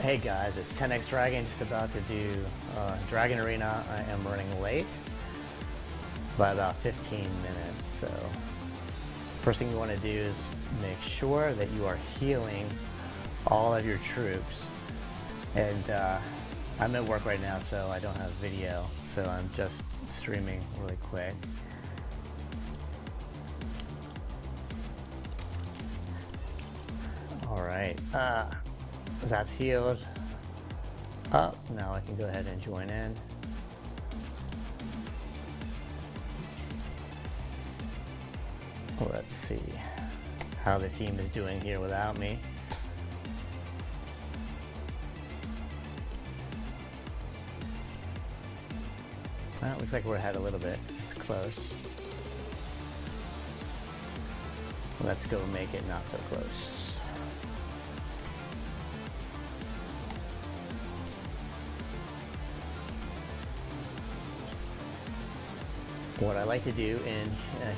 Hey guys, it's 10x Dragon, just about to do Dragon Arena. I am running late by about 15 minutes, so first thing you want to do is make sure that you are healing all of your troops. And I'm at work right now, so I don't have video, so I'm just streaming really quick. Alright, that's healed up. Now I can go ahead and join in. Let's see how the team is doing here without me. Looks like we're ahead a little bit. It's close. Let's go make it not so close. What I like to do in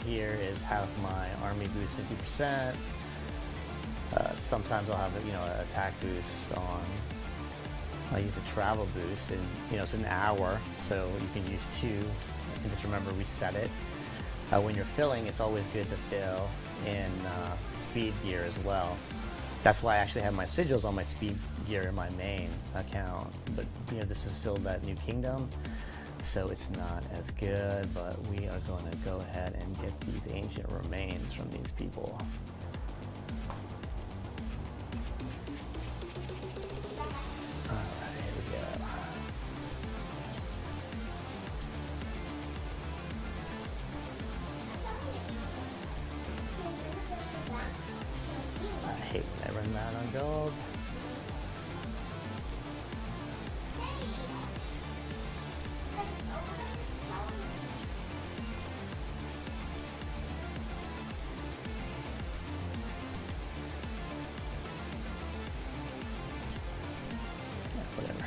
here is have my army boost 50%. Sometimes I'll have an attack boost on. I use a travel boost, and it's an hour, so you can use 2. And just remember, reset it. When you're filling, it's always good to fill in speed gear as well. That's why I actually have my sigils on my speed gear in my main account. But this is still that new kingdom, so it's not as good. But we are going to go ahead and get these ancient remains from these people. I run that on gold. Whatever.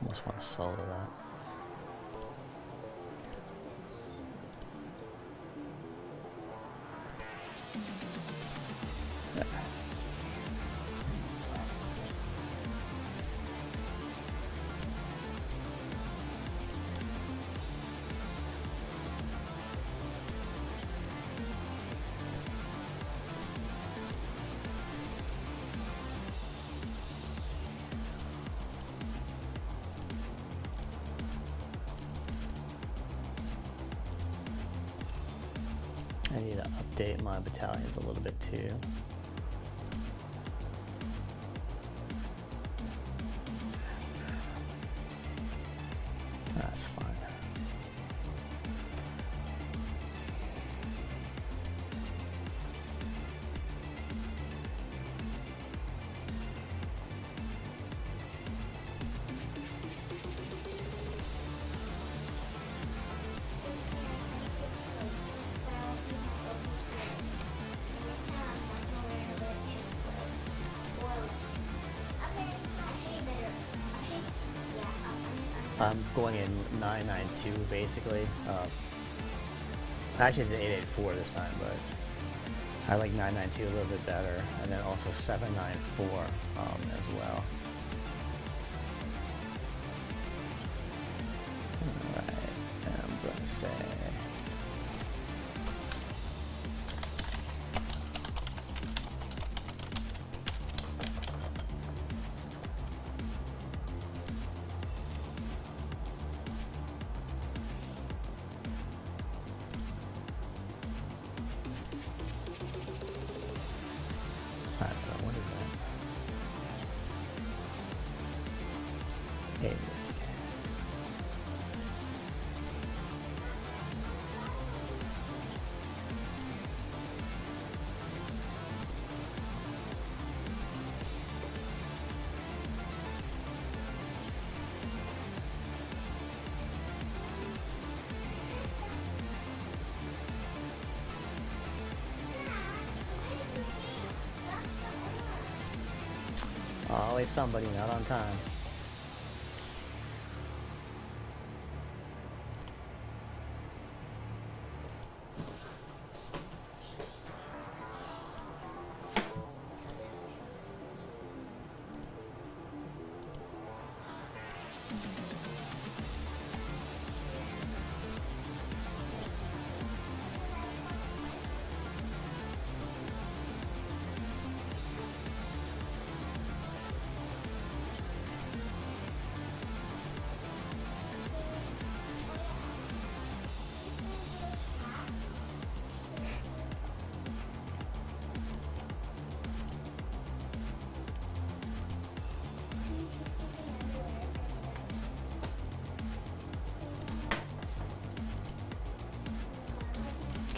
Almost want to solo that. I need to update my battalions a little bit too. That's fine. I'm going in 992 basically. I actually did 884 this time, but I like 992 a little bit better, and then also 794 as well. Alright, and I'm going to say always somebody not on time.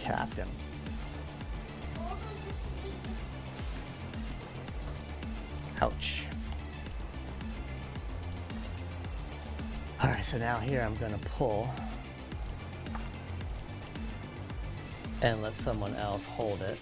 tapped him. Ouch. Alright, so now here I'm gonna pull and let someone else hold it.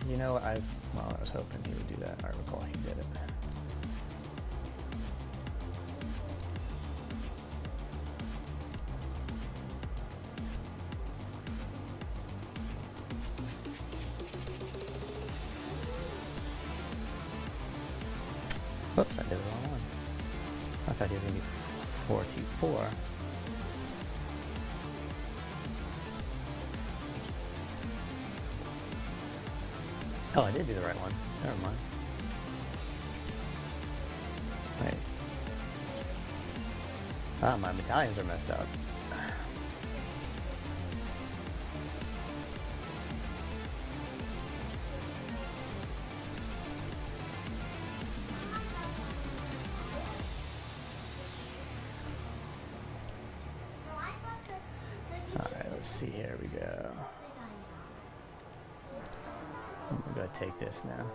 You know, I was hoping he would do that. I recall he did it. Whoops, I did the wrong one. I thought he was going to be 4-2-4. Oh, I did do the right one. Never mind. Wait. Ah, my battalions are messed up. Alright, let's see. Here we go. I'm gonna go take this now.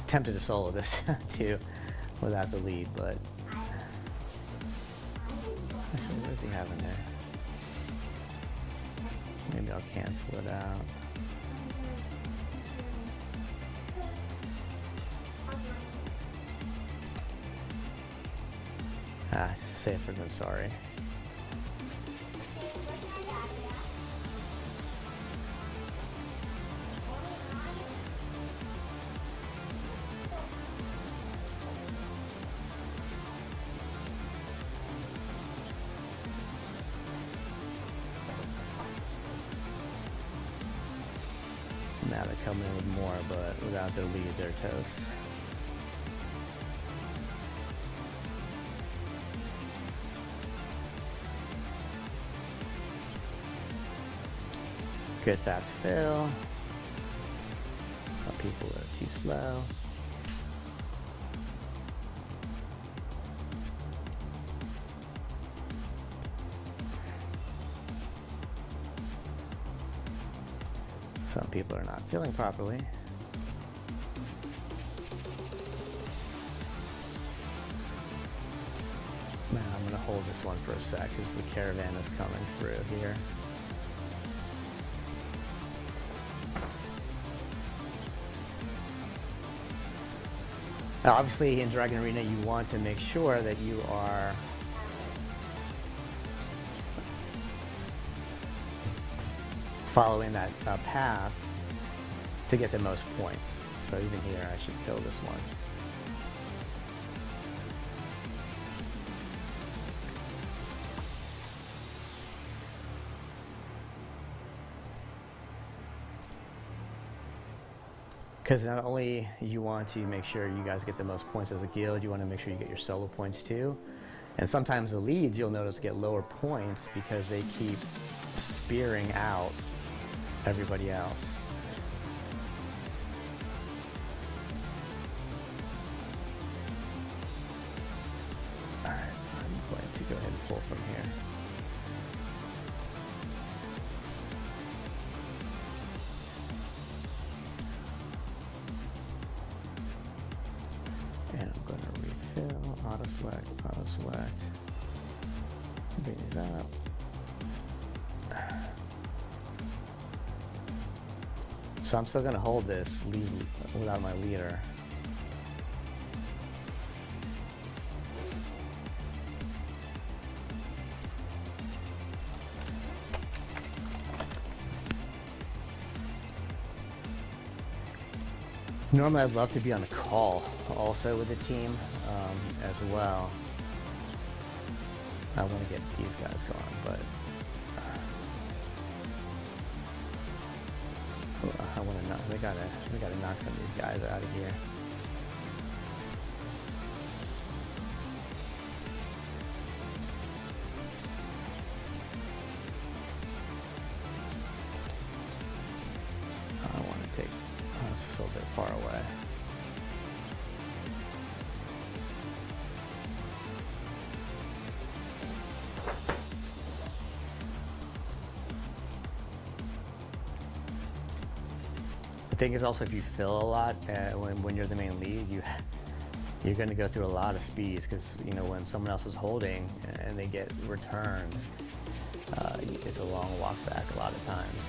Tempted to solo this too without the lead, but actually, what does he have in there? Maybe I'll cancel it out. Ah, safer than sorry. Now they're coming in with more, but without their lead, they're toast. Good fast fill. Some people are too slow. Some people are not filling properly. Now I'm going to hold this one for a sec because the caravan is coming through here. Now obviously in Dragon Arena you want to make sure that you are following that path to get the most points. So even here I should fill this one. Because not only you want to make sure you guys get the most points as a guild, you want to make sure you get your solo points too. And sometimes the leads you'll notice get lower points because they keep spearing out everybody else. Alright, I'm going to go ahead and pull from here. bring these up. So I'm still gonna hold this lead without my leader. Normally I'd love to be on a call also with the team as well. I want to get these guys going, but I want to knock. We gotta knock some of these guys out of here. I want to take. Oh, this is a little bit far away. The thing is also, if you fill a lot when you're the main lead, you're going to go through a lot of speeds, because you know when someone else is holding and they get returned, it's a long walk back a lot of times.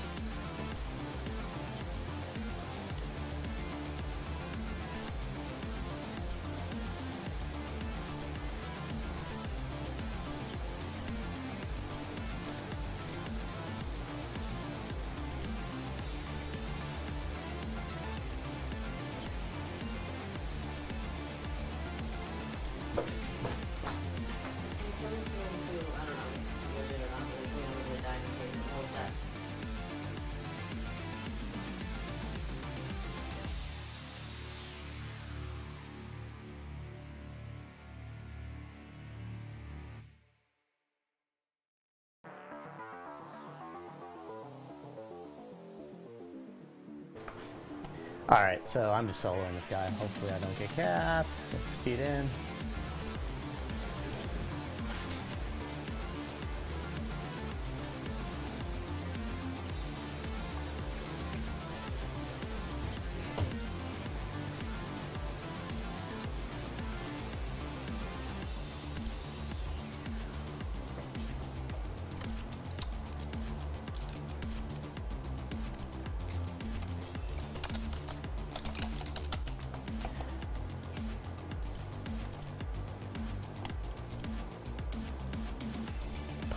Alright, so I'm just soloing this guy. Hopefully I don't get capped. Let's speed in.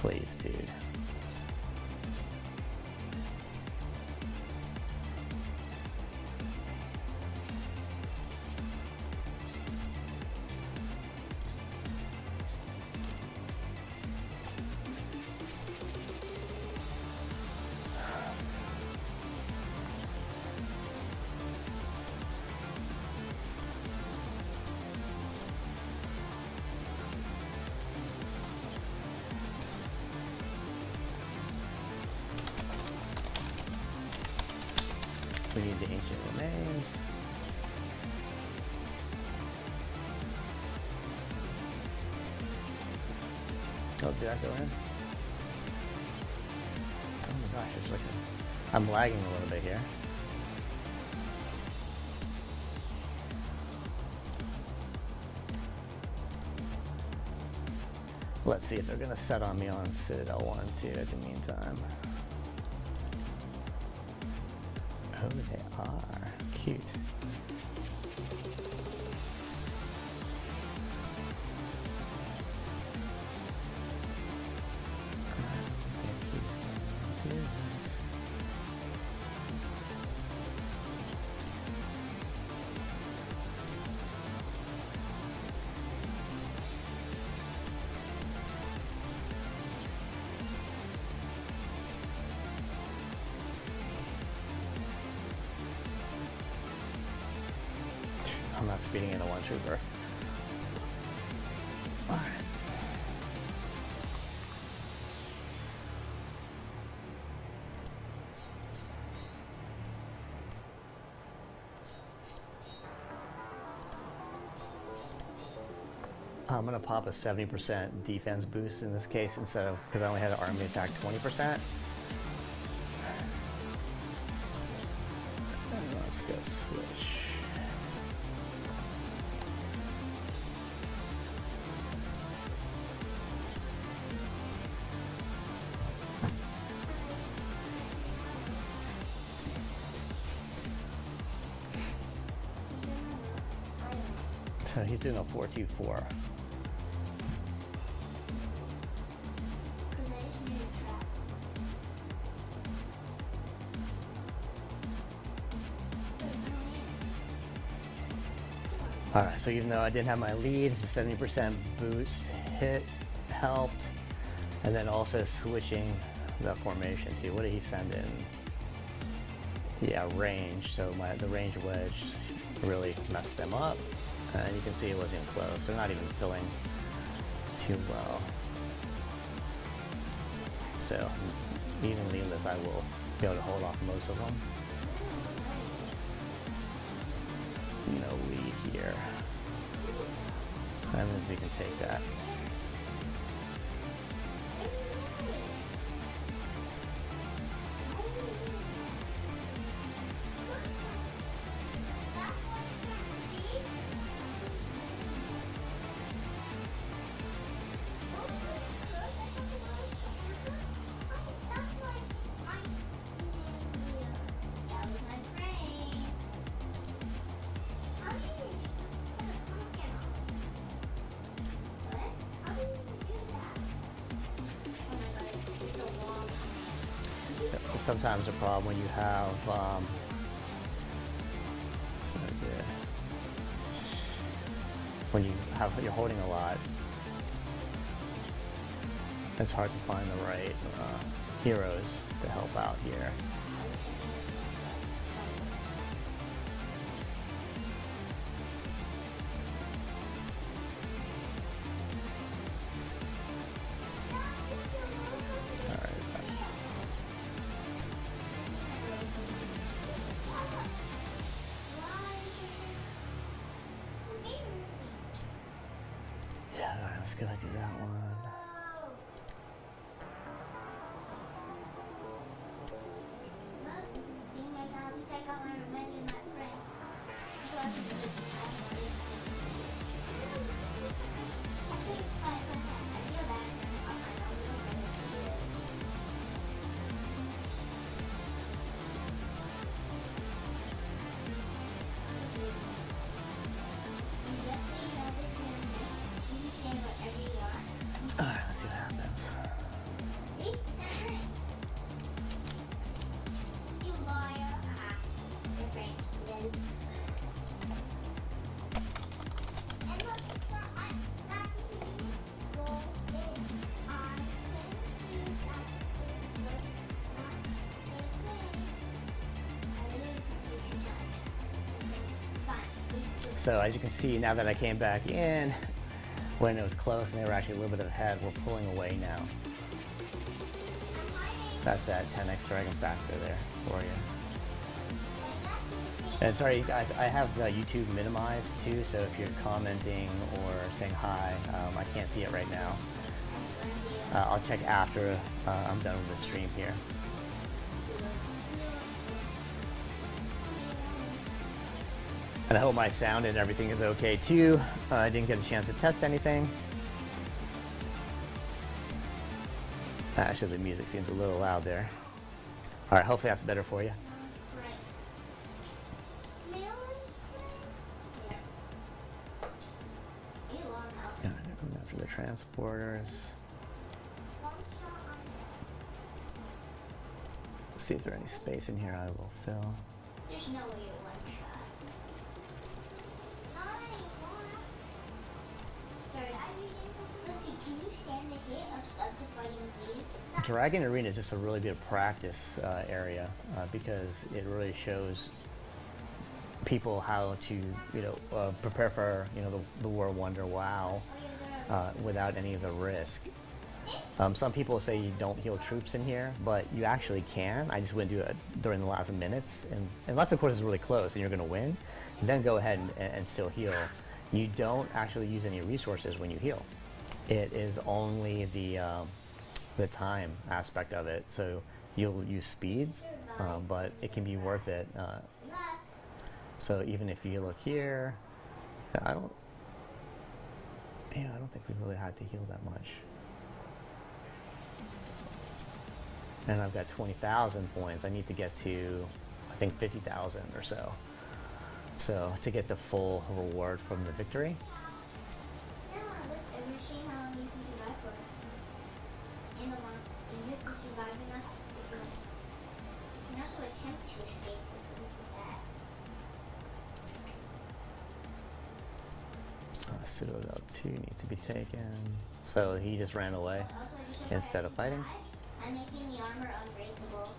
Please, dude. We need the ancient remains. Oh, did I go in? Oh my gosh, it's like I'm lagging a little bit here. Let's see if they're gonna set on me on Citadel 1 too in the meantime. Oh, they are. Cute. I'm not speeding in a one trooper. Alright. I'm gonna pop a 70% defense boost in this case instead of, because I only had an army attack 20%. And let's go switch. So he's doing a 4-2-4. Alright, so even though I didn't have my lead, the 70% boost hit helped. And then also switching the formation too. What did he send in? Yeah, range. So the range wedge really messed them up. And you can see it wasn't close. They're not even filling too well. So even leadless, I will be able to hold off most of them. No lead here. That means we can take that. Sometimes a problem when you have you're holding a lot, it's hard to find the right heroes to help out here. Let's go do that one. Alright, let's see what happens. You liar. And look, it's not, that's the goal is I can use that So as you can see, now that I came back in, when it was close and they were actually a little bit ahead, we're pulling away now. That's that 10x Dragon Factor there for you. And sorry you guys, I have YouTube minimized too, so if you're commenting or saying hi, I can't see it right now. I'll check after I'm done with the stream here. And I hope my sound and everything is okay too. I didn't get a chance to test anything. Actually, the music seems a little loud there. All right, hopefully that's better for you. Yeah, they're coming after the transporters. See if there's any space in here. I will fill. There's no way you're one shot. Let's see, can you stand the hit of sub to fighting Z's? Dragon Arena is just a really good practice area because it really shows people how to, prepare for, the War Wonder WoW without any of the risk. Some people say you don't heal troops in here, but you actually can. I just wouldn't do it during the last minutes, and unless of course it's really close and you're going to win, then go ahead and still heal. You don't actually use any resources when you heal. It is only the time aspect of it. So you'll use speeds, but it can be worth it. So even if you look here, I don't think we really had to heal that much. And I've got 20,000 points. I need to get to, I think, 50,000 or so. So to get the full reward from the victory. No, look, a machine how long you can survive for. And the long, and you have to survive enough if you can also attempt to escape with that. Citadel 2 needs to be taken. So he just ran away Also, just if instead of fighting. I'm making the armor unbreakable.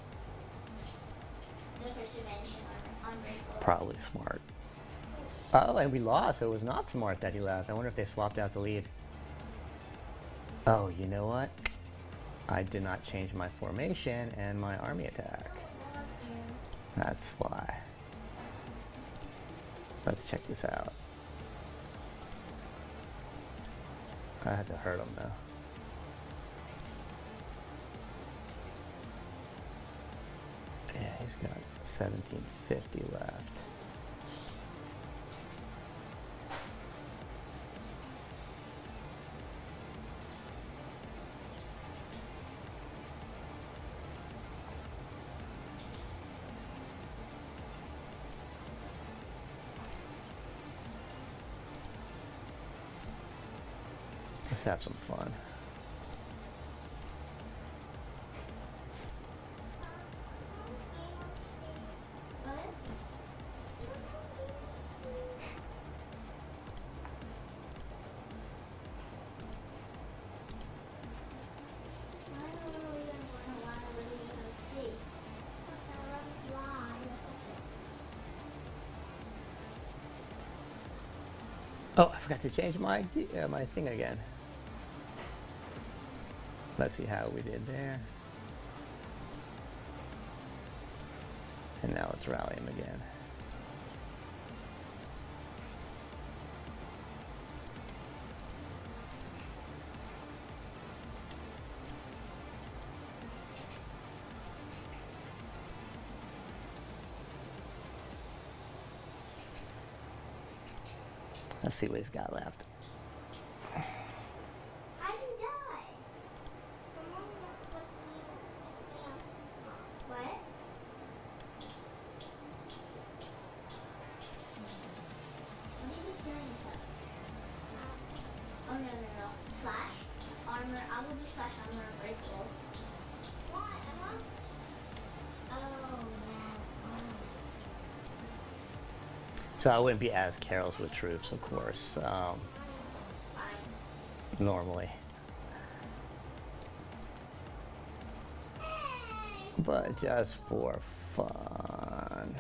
The first dimension armor unbreakable. Probably smart. Oh, and we lost. So it was not smart that he left. I wonder if they swapped out the lead. Oh, you know what? I did not change my formation and my army attack. That's why. Let's check this out. I had to hurt him though. Yeah, he's got 1750 left. Let's have some fun. Oh, I forgot to change my my thing again. Let's see how we did there. And now let's rally him again. Let's see what he's got left. I didn't die. Someone must let me up. What? What are you doing, stuff? Oh, no. Slash armor. I will do slash armor unbreakable. Why? Oh, yeah. So I wouldn't be as careless with troops, of course, normally. But just for fun.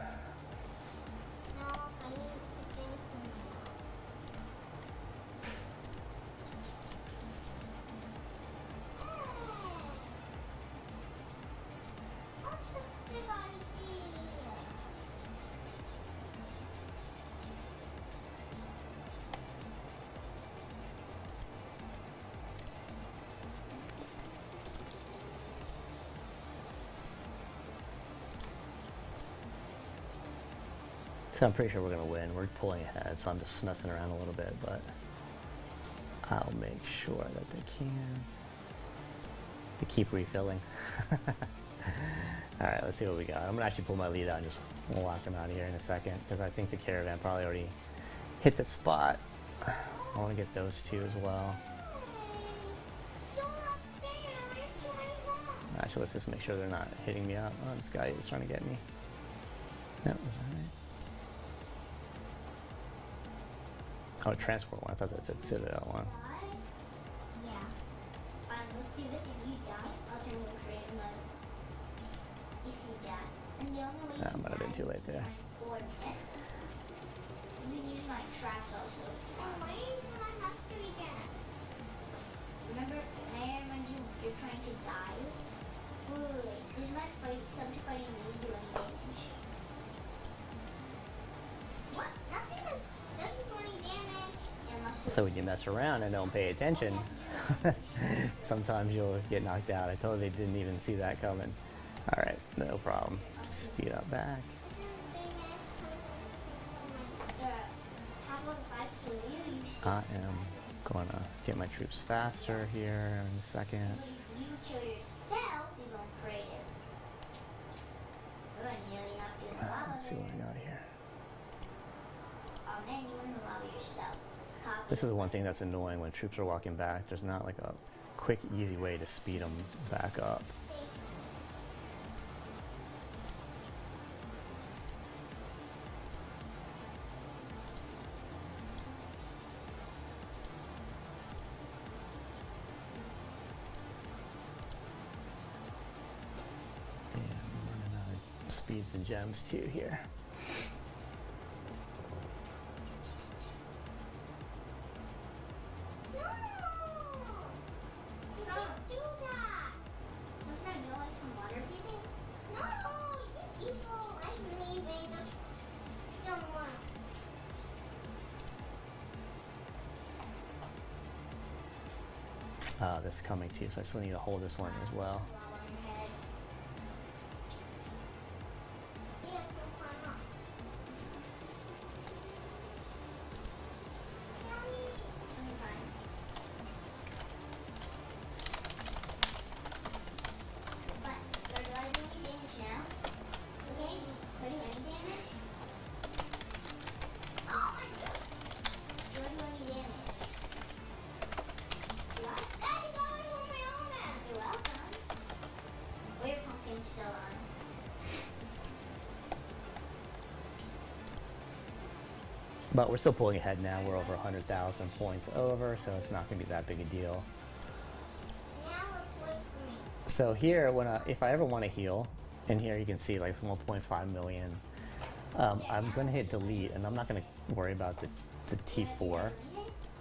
No, I need to finish some. What's a big idea? So I'm pretty sure we're going to win. We're pulling ahead, so I'm just messing around a little bit, but I'll make sure that they can. They keep refilling. Alright, let's see what we got. I'm going to actually pull my lead out and just walk them out of here in a second, because I think the caravan probably already hit the spot. I want to get those two as well. Actually, let's just make sure they're not hitting me up. Oh, this guy is trying to get me. No, was that right? Oh, transport one. I thought that said Citadel one. Yeah. Let's see this. If you die, I'll turn you to creative mode. If you die. And the only way That might have been too late there. 4 minutes. You can use my traps also. Oh, wait, I have to again. Remember, may I remind you, you're trying to die? Wait. Does my subject fighting these do any damage? What? Nothing doesn't do any damage. Unless So when you mess around and don't pay attention, sometimes you'll get knocked out. I totally didn't even see that coming. Alright, no problem. Just speed up back. How about if I kill you? You I am gonna get my troops faster here in a second. But if you kill yourself, you go creative. Oh, I nearly knocked you in the lava Let's see what there. we got here. in, you wouldn't allow yourself. Copy This is the one thing that's annoying when troops are walking back. There's not like a quick, easy way to speed them back up. Yeah, I'm running out of speeds and gems too here. No! You can't do that! Wasn't I doing like some water breathing? No! You're evil! I'm leaving. Just don't want. That's coming too, so I still need to hold this one as well. While on your head. Yeah, don't climb up. Yummy! I'm fine. But, do I do any damage now? Okay, do I do any damage? Oh my god! Do I do any damage? What? Daddy, go and hold my arm. You're welcome. Oh, your pumpkin's still on. But we're still pulling ahead now. We're over 100,000 points over, so it's not going to be that big a deal. Now let's wait for me. So here, if I ever want to heal, and here you can see like it's 1.5 million, I'm going to hit delete, and I'm not going to worry about the T4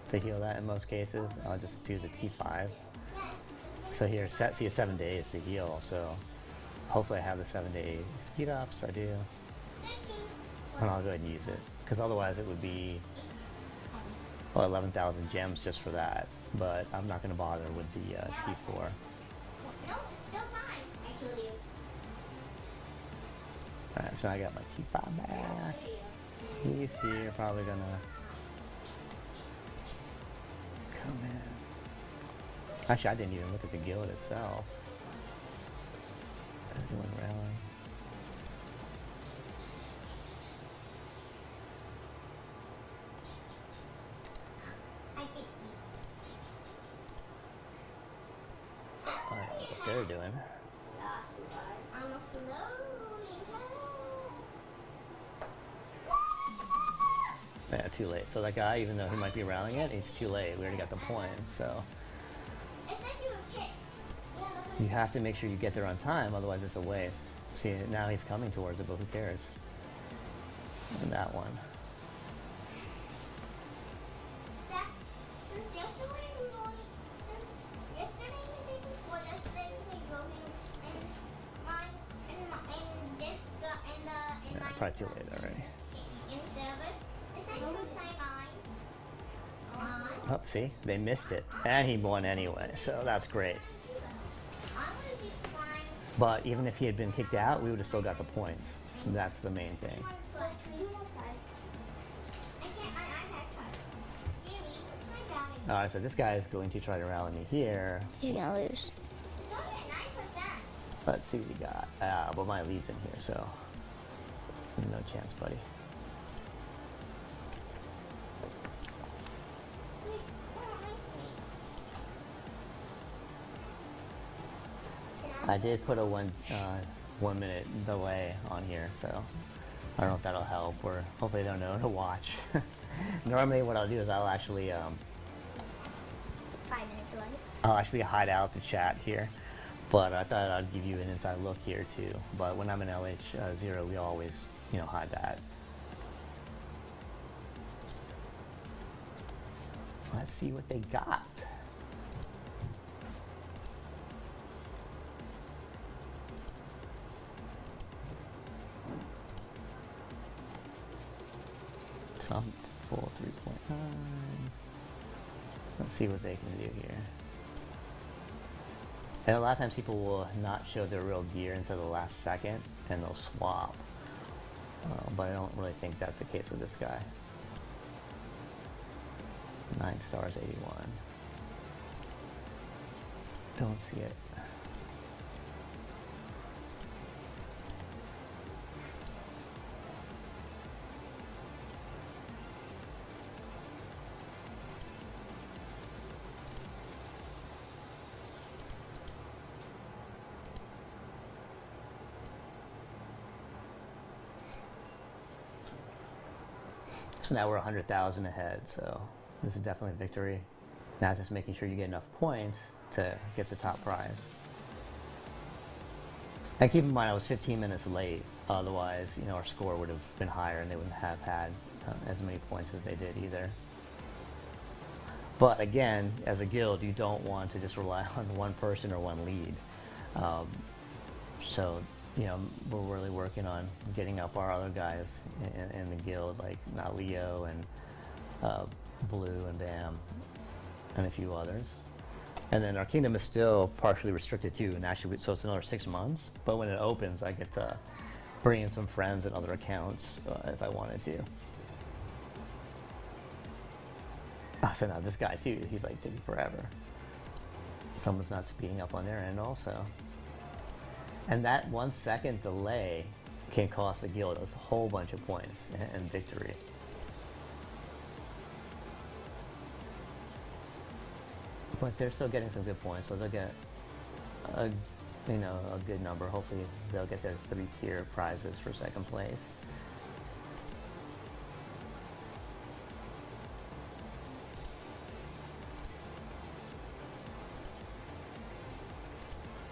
to heal that in most cases. I'll just do the T5. So here, see a 7 days to heal, so hopefully I have the 7-day speed ups, I do, and I'll go ahead and use it, because otherwise it would be, well, 11,000 gems just for that, but I'm not going to bother with the T4. No, it's still time. I kill you. Alright, so I got my T5 back. He's here, probably gonna come in. Actually, I didn't even look at the guild itself. Is anyone rallying? I beat you. Alright, what they're doing. Last one. I'm a floating head. Yeah, too late. So that guy, even though he might be rallying it, he's too late. We already got the points, so It said you were kicked. you have to make sure you get there on time, otherwise it's a waste. See, now he's coming towards it, but who cares? And that one. That, since yesterday we were only, since yesterday and the day before yesterday we were voting in this, in Yeah, my, probably too late already. in service. It said you were playing on. Oh, see? They missed it. And he won anyway, so that's great. I'm gonna be flying. But even if he had been kicked out, we would have still got the points. That's the main thing. But can you outside? I can't. I'm outside. Siri, what's my bounty? Alright, so this guy is going to try to rally me here. He's gonna lose. It's only at 9%. Let's see what we got. But my lead's in here, so no chance, buddy. Wait, don't link me. I did put a 1 minute delay on here, so I don't know if that'll help, or hopefully they don't know to watch. Normally what I'll do is I'll actually 5 minutes away. I'll actually hide out the chat here, but I thought I'd give you an inside look here too. But when I'm in LH0, we always, hide that. Let's see what they got. Some full 3.9. Let's see what they can do here. And a lot of times people will not show their real gear until the last second, and they'll swap. But I don't really think that's the case with this guy. 9 stars, 81. Don't see it. So now we're 100,000 ahead, so this is definitely a victory. Now just making sure you get enough points to get the top prize. And keep in mind I was 15 minutes late, otherwise, you know, our score would have been higher and they wouldn't have had as many points as they did either. But again, as a guild, you don't want to just rely on one person or one lead. So, you know, we're really working on getting up our other guys in the guild, like Leo and Blue and Bam and a few others. And then our kingdom is still partially restricted too, and actually, so it's another 6 months. But when it opens, I get to bring in some friends and other accounts if I wanted to. So now this guy too, he's like taking forever. Someone's not speeding up on their end also. And that 1 second delay can cost the guild a whole bunch of points and victory. But they're still getting some good points, so they'll get a, you know, a good number. Hopefully they'll get their 3-tier prizes for second place.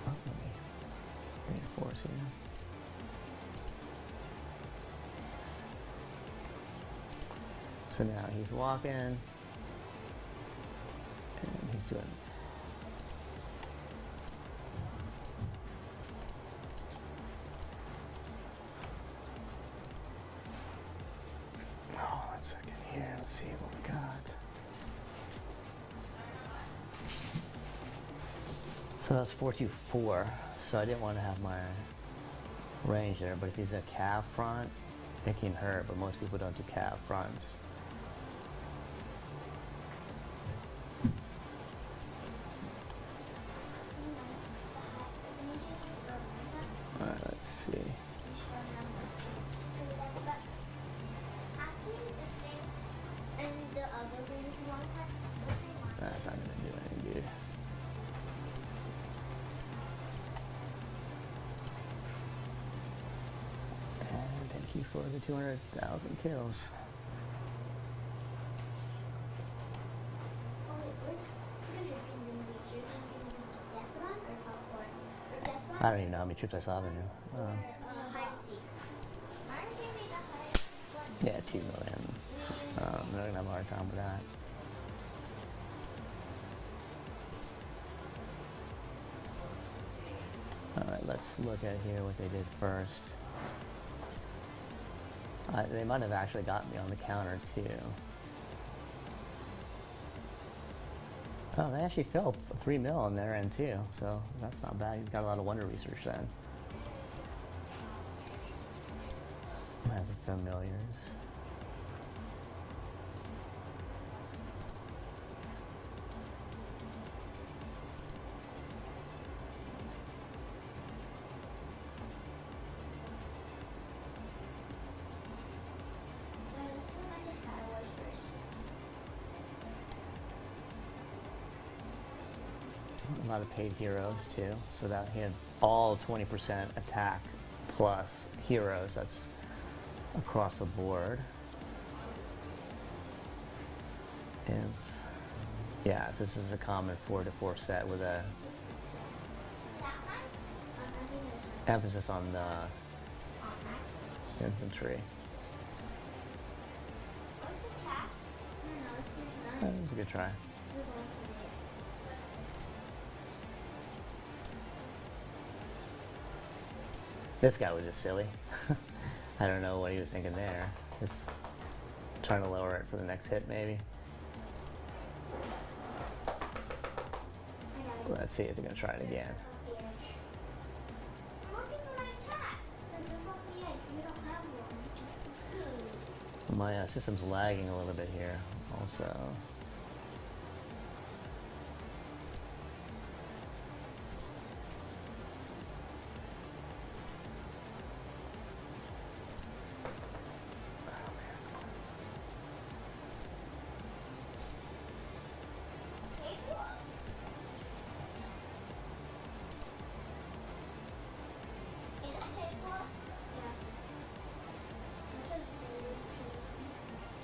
Oh, let me reinforce here. So now he's walking, and he's doing. Oh, 1 second here. Let's see what we got. So that's 424. So I didn't want to have my range there, but if he's a calf front, it can hurt. But most people don't do calf fronts. Alright, let's see. That's not gonna do anything good. And thank you for the 200,000 kills. I don't even know how many troops I saw in here. Yeah, 2 million. I'm not gonna have a hard time with that. Alright, let's look at here what they did first. They might have actually got me on the counter too. Oh, they actually fell 3 mil on their end too, so that's not bad. He's got a lot of wonder research then. Has the familiars. A lot of paid heroes too, so that he had all 20% attack plus heroes. That's across the board. And yeah, so this is a common 4-4 set with a emphasis on the infantry. That was a good try. This guy was just silly. I don't know what he was thinking there. Just trying to lower it for the next hit, maybe. Let's see if they're gonna try it again. My system's lagging a little bit here, also.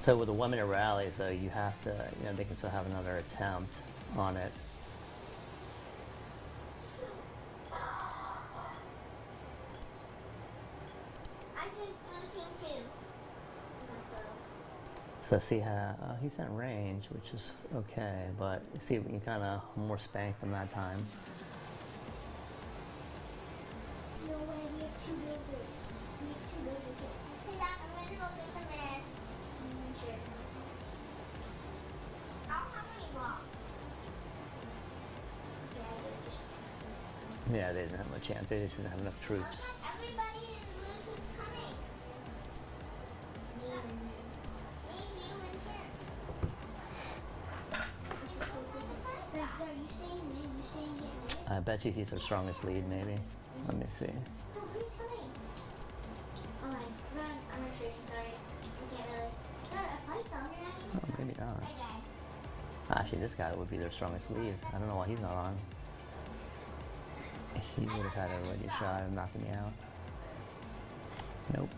So with the 1 minute rallies, though, you have to, they can still have another attempt on it. I think blue team too. So see how he's in range, which is okay, but see, you kind of more spanked them that time. No way, we have 2 builders. We have 2 builder kits. Hey, Doc, I'm going to go get the man. Sure. I don't have any blocks. Okay, I just... Yeah, they didn't have much chance. They just didn't have enough troops. Everybody in blue team's coming. Me and you. Me, you, and him. So are you staying in? You staying in? I bet you he's their strongest lead, maybe. Let me see. No, who's coming? Oh my, I'm retreating, sorry. I can't really start a fight though, you're not even Oh, maybe not. Hey guys. Actually, this guy would be their strongest lead. I don't know why he's not on. He would have had a really good shot of knocking me out. Nope.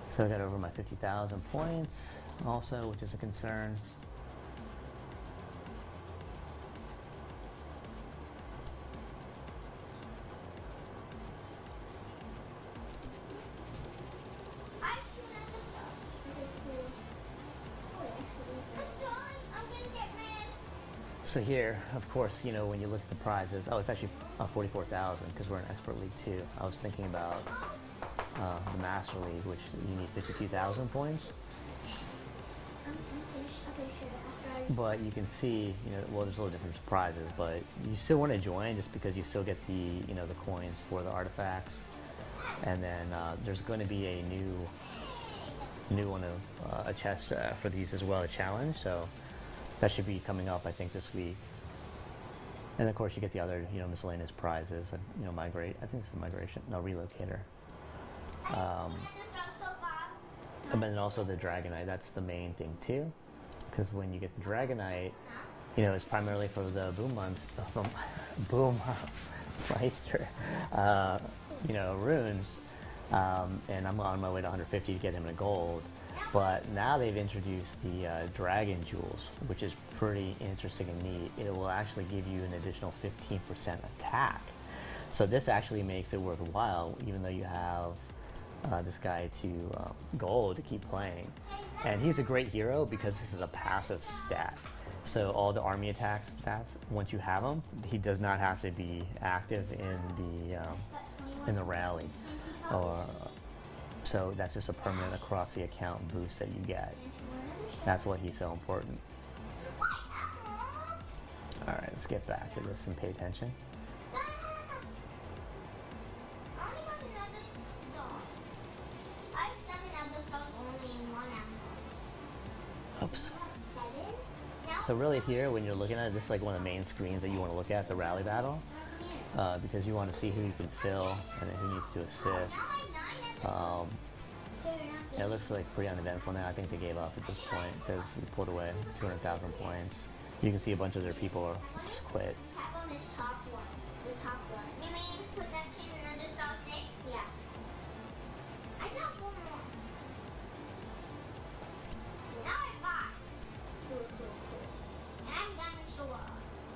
So I got over my 50,000 points also, which is a concern. So here, of course, when you look at the prizes, oh, it's actually 44,000 because we're in Expert League 2. I was thinking about the Master League, which you need 52,000 points. But you can see, well, there's a little different prizes, but you still want to join just because you still get the, the coins for the artifacts. And then there's going to be a new one of a chest for these as well, a challenge. So that should be coming up, I think, this week. And of course, you get the other, miscellaneous prizes. Migrate. I think this is migration. No, relocator. And then also the Dragonite. That's the main thing too, because when you get the Dragonite, it's primarily for the Boom Meister, runes. And I'm on my way to 150 to get him a gold. But now they've introduced the Dragon Jewels, which is pretty interesting and neat. It will actually give you an additional 15% attack. So this actually makes it worthwhile, even though you have this guy to gold to keep playing. And he's a great hero because this is a passive stat. So all the army attacks stats, once you have him, he does not have to be active in the rally. So that's just a permanent across the account boost that you get. That's why he's so important. Alright, let's get back to this and pay attention. Oops. So really here, when you're looking at it, this is like one of the main screens that you want to look at, the rally battle. Because you want to see who you can fill and then who needs to assist. It looks like pretty uneventful now. I think they gave up at this point because we pulled away 200,000 points. You can see a bunch of their people just quit. Tap on this top one. The top one. You mean put that kid in another star 6? Yeah. I still have 4 more. Now I got. Cool. And I'm done with store.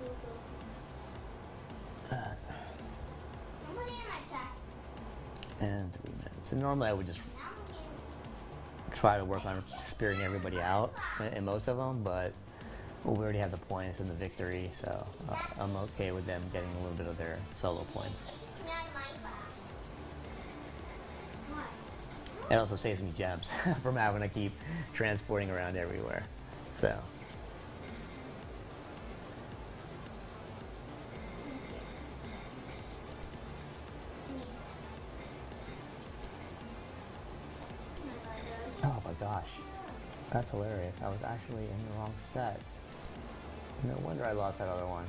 Cool. I'm putting it in my chest. And 3 minutes. And normally I would just try to work on spearing everybody out in most of them, but we already have the points and the victory, so I'm okay with them getting a little bit of their solo points. It also saves me gems from having to keep transporting around everywhere. So my gosh. That's hilarious. I was actually in the wrong set. No wonder I lost that other one.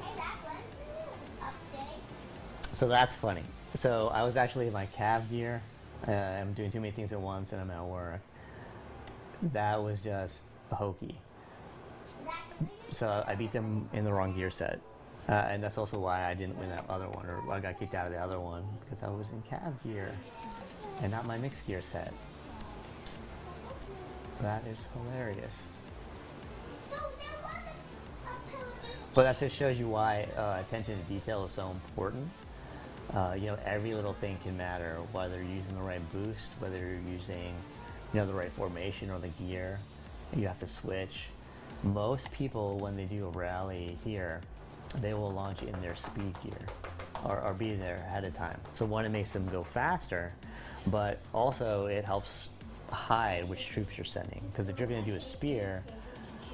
Hey, that one's update. So that's funny. So I was actually in my cav gear. I'm doing too many things at once and I'm at work. That was just hokey. So I beat them in the wrong gear set. And that's also why I didn't win that other one, or I got kicked out of the other one, because I was in cav gear and not my mixed gear set. That is hilarious. So there wasn't a pillage. But that just shows you why attention to detail is so important. You know, every little thing can matter, whether you're using the right boost, whether you're using, you know, the right formation or the gear. You have to switch. Most people, when they do a rally here, they will launch in their speed gear or be there ahead of time. So one, it makes them go faster, but also it helps hide which troops you're sending. Because if you're going to do a spear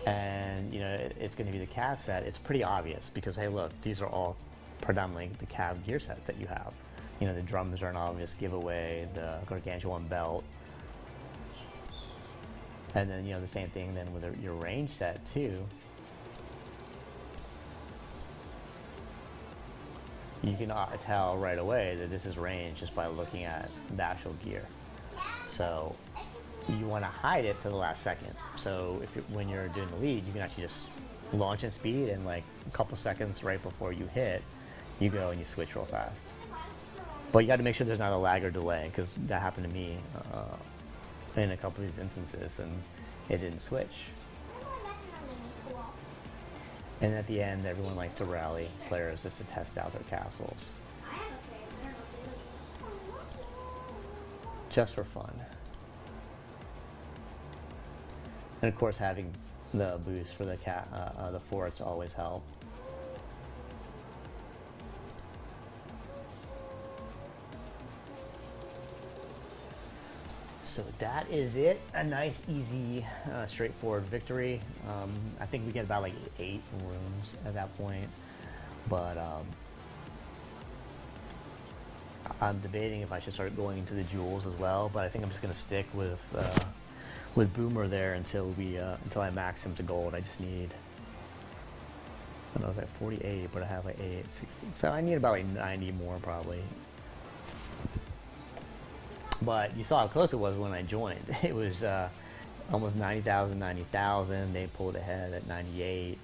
and, you know, it's going to be the cav set, it's pretty obvious because, hey, look, these are all predominantly the cav gear set that you have. You know, the drums are an obvious giveaway, the gargantuan belt. And then, you know, the same thing then with your range set too. You can tell right away that this is range just by looking at the actual gear. So you want to hide it to the last second. So if when you're doing the lead, you can actually just launch in speed, and like a couple seconds right before you hit, you go and you switch real fast. But you got to make sure there's not a lag or delay, because that happened to me in a couple of these instances, and it didn't switch. And at the end, everyone likes to rally players just to test out their castles. Just for fun. And of course, having the boost for the forts always help. So that is it. A nice, easy, straightforward victory. I think we get about like 8 rooms at that point. But I'm debating if I should start going into the jewels as well. But I think I'm just going to stick with Boomer there until I max him to gold. I just need, I don't know, I was at 48, but I have like 8, 16. So I need about like 90 more probably. But you saw how close it was when I joined. It was almost 90,000, 90,000. They pulled ahead at 98,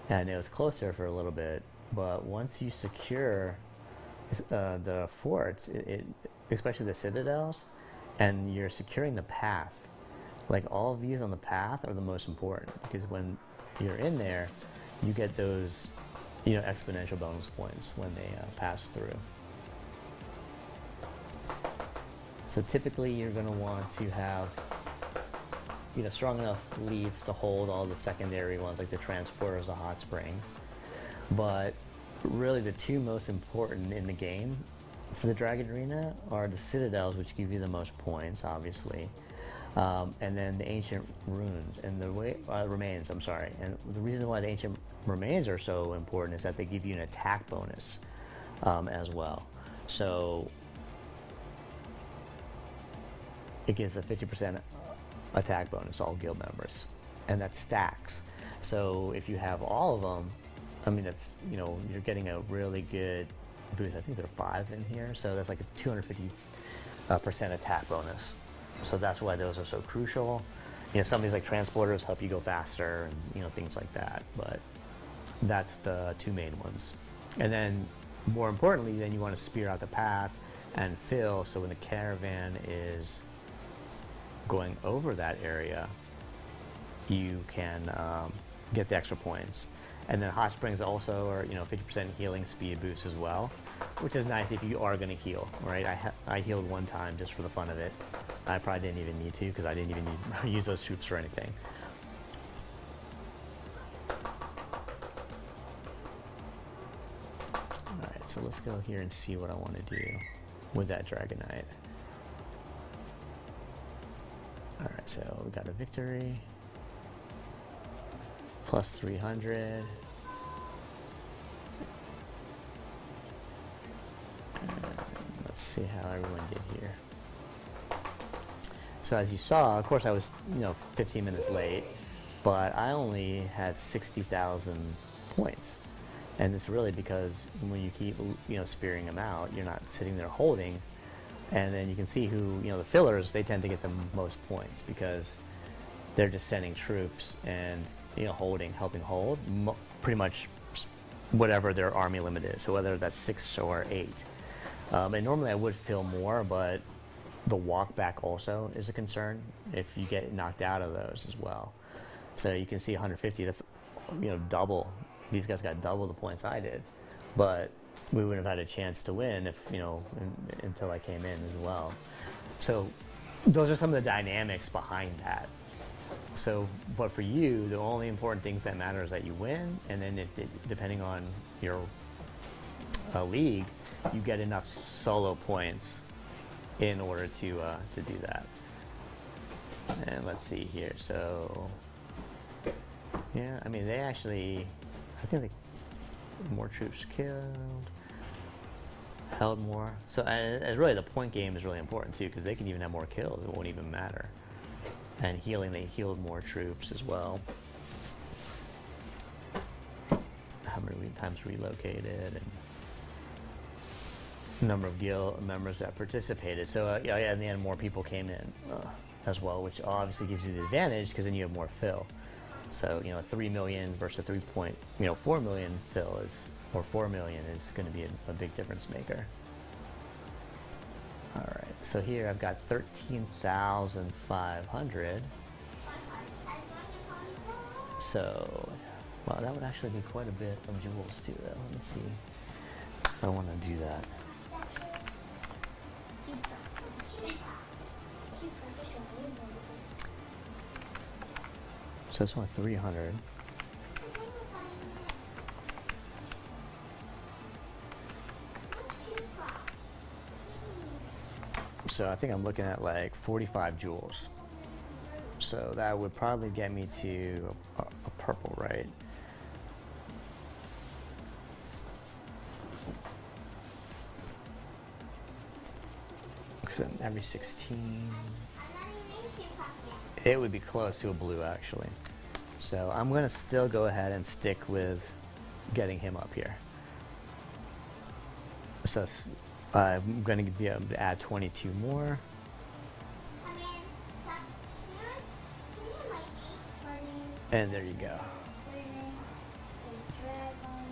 and it was closer for a little bit. But once you secure the forts, especially the citadels, and you're securing the path, like all of these on the path are the most important, because when you're in there, you get those, you know, exponential bonus points when they pass through. So typically you're going to want to have, you know, strong enough leads to hold all the secondary ones like the transporters, the hot springs. But really the two most important in the game for the Dragon Arena are the citadels, which give you the most points, obviously, and then the ancient runes and the remains. I'm sorry. And the reason why the ancient remains are so important is that they give you an attack bonus as well. So it gives a 50% attack bonus to all guild members, and that stacks. So if you have all of them, I mean, that's, you know, you're getting a really good boost. I think there are 5 in here, so that's like a 250% attack bonus. So that's why those are so crucial. You know, some of these like transporters help you go faster, and, you know, things like that. But that's the 2 main ones. And then, more importantly, then you want to spear out the path and fill, so when the caravan is going over that area, you can get the extra points. And then hot springs also are, you know, 50% healing speed boost as well, which is nice if you are going to heal, right? I healed one time just for the fun of it. I probably didn't even need to, because I didn't even need to use those troops for anything. Alright, so let's go here and see what I want to do with that Dragon Knight. Alright, so we got a victory. Plus 300. And let's see how everyone did here. So as you saw, of course I was 15 minutes late, but I only had 60,000 points. And it's really because when you keep spearing them out, you're not sitting there holding. And then you can see who, the fillers, they tend to get the most points because they're just sending troops and helping hold pretty much whatever their army limit is. So whether that's 6 or 8. And normally I would fill more, but the walk back also is a concern if you get knocked out of those as well. So you can see 150. That's double. These guys got double the points I did, but we wouldn't have had a chance to win if until I came in as well. So those are some of the dynamics behind that. So, but for you, the only important things that matter is that you win, and then depending on your league, you get enough solo points in order to do that. And let's see here. So, yeah, I mean, they actually, I think they more troops killed, held more. So, and really, the point game is really important too, because they can even have more kills. It won't even matter. And healing, they healed more troops as well. How many times relocated, and number of guild members that participated. So yeah, in the end, more people came in as well, which obviously gives you the advantage because then you have more fill. So 3 million versus 4 million fill is, or 4 million is going to be a big difference maker. All right, so here I've got 13,500. So, well, that would actually be quite a bit of jewels too, though. Let me see if I want to do that. So it's only 300. So I think I'm looking at like 45 jewels. So that would probably get me to a purple, right? So every 16. It would be close to a blue, actually. So I'm going to still go ahead and stick with getting him up here. So I'm going to be able to add 22 more. And there you go.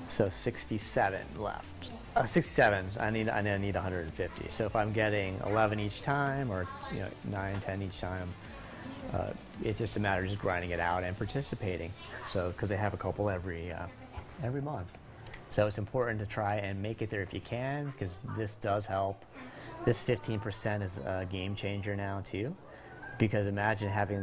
So 67 left. 67. I need 150. So if I'm getting 11 each time, or 9, 10 each time, it's just a matter of just grinding it out and participating. So because they have a couple every month. So it's important to try and make it there if you can, because this does help. This 15% is a game changer now too, because imagine having